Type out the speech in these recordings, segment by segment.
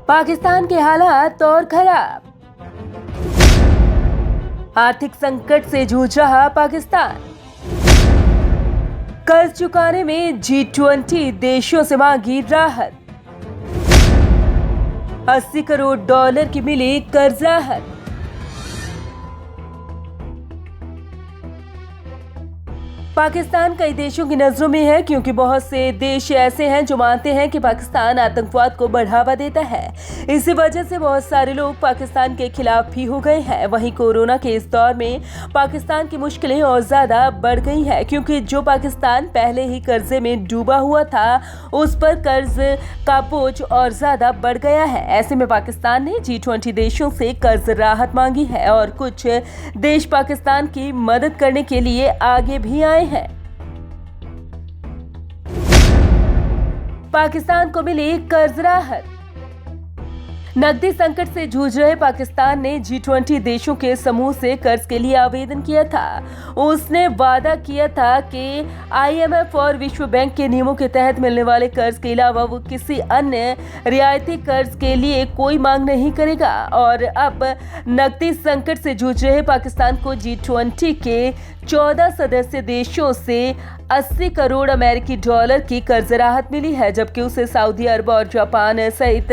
पाकिस्तान के हालात और खराब। आर्थिक संकट से जूझ रहा पाकिस्तान। कर्ज चुकाने में G20 देशों से मांगी राहत। 80 करोड़ डॉलर की मिली कर्ज राहत। पाकिस्तान कई देशों की नजरों में है क्योंकि बहुत से देश ऐसे हैं जो मानते हैं कि पाकिस्तान आतंकवाद को बढ़ावा देता है। इसी वजह से बहुत सारे लोग पाकिस्तान के खिलाफ भी हो गए हैं। वहीं कोरोना के इस दौर में पाकिस्तान की मुश्किलें और ज्यादा बढ़ गई हैं क्योंकि जो पाकिस्तान पहले ही कर्जे में डूबा हुआ था उस पर कर्ज का बोझ और ज्यादा बढ़ गया है। ऐसे में पाकिस्तान ने G20 देशों से कर्ज राहत मांगी है और कुछ देश पाकिस्तान की मदद करने के लिए आगे भी आए हैं। पाकिस्तान को मिली कर्ज राहत। नकदी संकट से जूझ रहे पाकिस्तान ने G20 देशों के समूह से कर्ज के लिए आवेदन किया था। उसने वादा किया था कि IMF और विश्व बैंक के नियमों के तहत मिलने वाले कर्ज के अलावा वो किसी अन्य रियायती कर्ज के लिए कोई मांग नहीं करेगा। और अब नकदी संकट से जूझ रहे पाकिस्तान को G20 के 14 सदस्य देशों से 80 करोड़ अमेरिकी डॉलर की कर्ज राहत मिली है, जबकि उसे सऊदी अरब और जापान सहित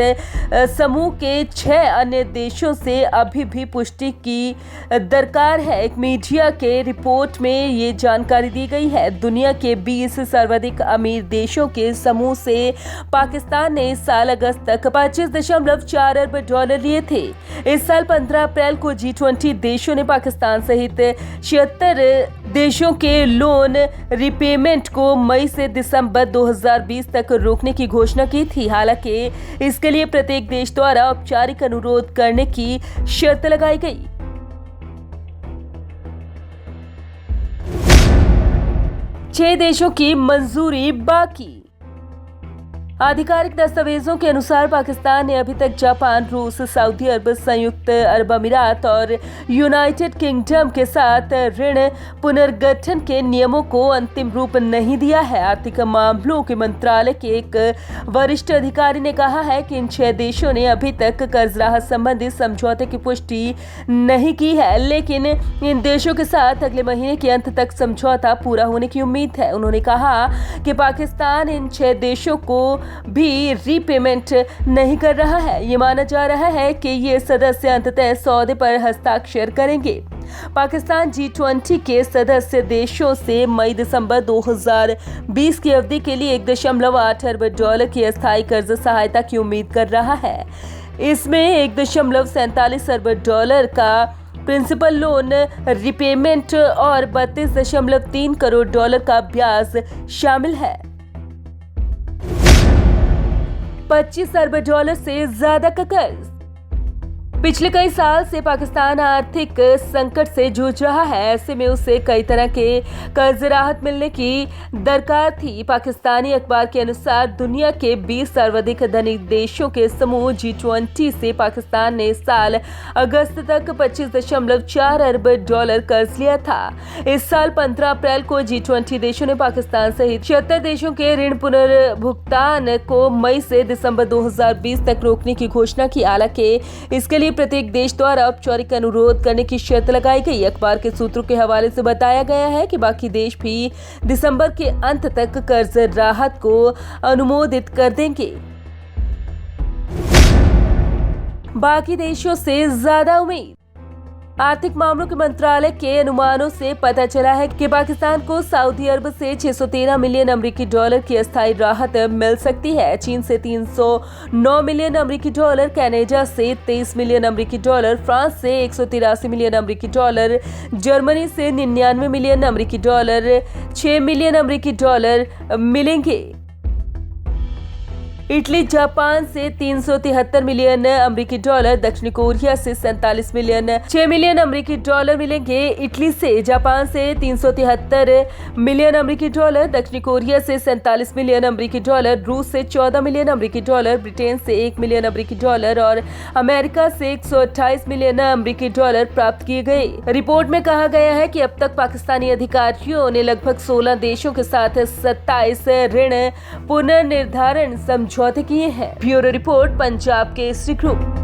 समूह के 6 अन्य देशों से अभी भी पुष्टि की दरकार है। एक मीडिया के रिपोर्ट में ये जानकारी दी गई है। दुनिया के 20 सर्वाधिक अमीर देशों के समूह से पाकिस्तान ने इस साल अगस्त तक 25.4 अरब डॉलर लिए थे। इस साल 15 अप्रैल को G20 देशों ने पाकिस्तान सहित 76 देशों के लोन रिपेमेंट को मई से दिसंबर 2020 तक रोकने की घोषणा की थी। हालांकि इसके लिए प्रत्येक देश द्वारा औपचारिक अनुरोध करने की शर्त लगाई गई। छह देशों की मंजूरी बाकी। आधिकारिक दस्तावेजों के अनुसार पाकिस्तान ने अभी तक जापान, रूस, सऊदी अरब, संयुक्त अरब अमीरात और यूनाइटेड किंगडम के साथ ऋण पुनर्गठन के नियमों को अंतिम रूप नहीं दिया है। आर्थिक मामलों के मंत्रालय के एक वरिष्ठ अधिकारी ने कहा है कि इन 6 देशों ने अभी तक कर्ज राहत संबंधी समझौते की पुष्टि नहीं की है, लेकिन इन देशों के साथ अगले महीने के अंत तक समझौता पूरा होने की उम्मीद है। उन्होंने कहा कि पाकिस्तान इन 6 देशों को भी रीपेमेंट नहीं कर रहा है। ये माना जा रहा है कि ये सदस्य अंततः सौदे पर हस्ताक्षर करेंगे। पाकिस्तान G20 के सदस्य देशों से मई-दिसंबर 2020 की अवधि के लिए 1.8 अरब डॉलर की अस्थायी कर्ज सहायता की उम्मीद कर रहा है। इसमें 1.47 अरब डॉलर का प्रिंसिपल लोन रिपेमेंट और 32.3 करोड़ डॉलर का ब्याज शामिल है। 25 अरब डॉलर से ज्यादा का कर्ज। पिछले कई साल से पाकिस्तान आर्थिक संकट से जूझ रहा है। ऐसे में उसे कई तरह के कर्ज राहत मिलने की दरकार थी। पाकिस्तानी अखबार के अनुसार दुनिया के 20 सर्वाधिक धनी देशों के समूह G20 से पाकिस्तान ने इस साल अगस्त तक 25.4 अरब डॉलर कर्ज लिया था। इस साल 15 अप्रैल को G20 देशों ने पाकिस्तान सहित 76 देशों के ऋण पुनर्भुगतान को मई से दिसंबर 2020 तक रोकने की घोषणा की। हालांकि इसके लिए प्रत्येक देश द्वारा औपचारिक अनुरोध करने की शर्त लगाई गई। अखबार के सूत्रों के हवाले से बताया गया है कि बाकी देश भी दिसंबर के अंत तक कर्ज राहत को अनुमोदित कर देंगे। बाकी देशों से ज्यादा उम्मीद। आर्थिक मामलों के मंत्रालय के अनुमानों से पता चला है कि पाकिस्तान को सऊदी अरब से 613 मिलियन अमेरिकी डॉलर की अस्थायी राहत मिल सकती है, चीन से 309 मिलियन अमेरिकी डॉलर, कनाडा से 23 मिलियन अमेरिकी डॉलर, फ्रांस से 183 मिलियन अमेरिकी डॉलर, जर्मनी से 99 मिलियन अमेरिकी डॉलर, 6 मिलियन अमेरिकी डॉलर मिलेंगे। इटली, जापान से 373 मिलियन अमेरिकी डॉलर, दक्षिण कोरिया से 47 मिलियन 6 मिलियन अमेरिकी डॉलर मिलेंगे। इटली से जापान से 373 मिलियन अमेरिकी डॉलर, दक्षिण कोरिया से 47 मिलियन अमेरिकी डॉलर, रूस से 14 मिलियन अमेरिकी डॉलर, ब्रिटेन से 1 मिलियन अमेरिकी डॉलर और अमेरिका से 128 मिलियन अमेरिकी डॉलर प्राप्त किए गए। रिपोर्ट में कहा गया है कि अब तक पाकिस्तानी अधिकारियों ने लगभग 16 देशों के साथ 27 ऋण पुनर्निर्धारण समझौते समझौते किए हैं। Bureau report, Punjab Kesari group.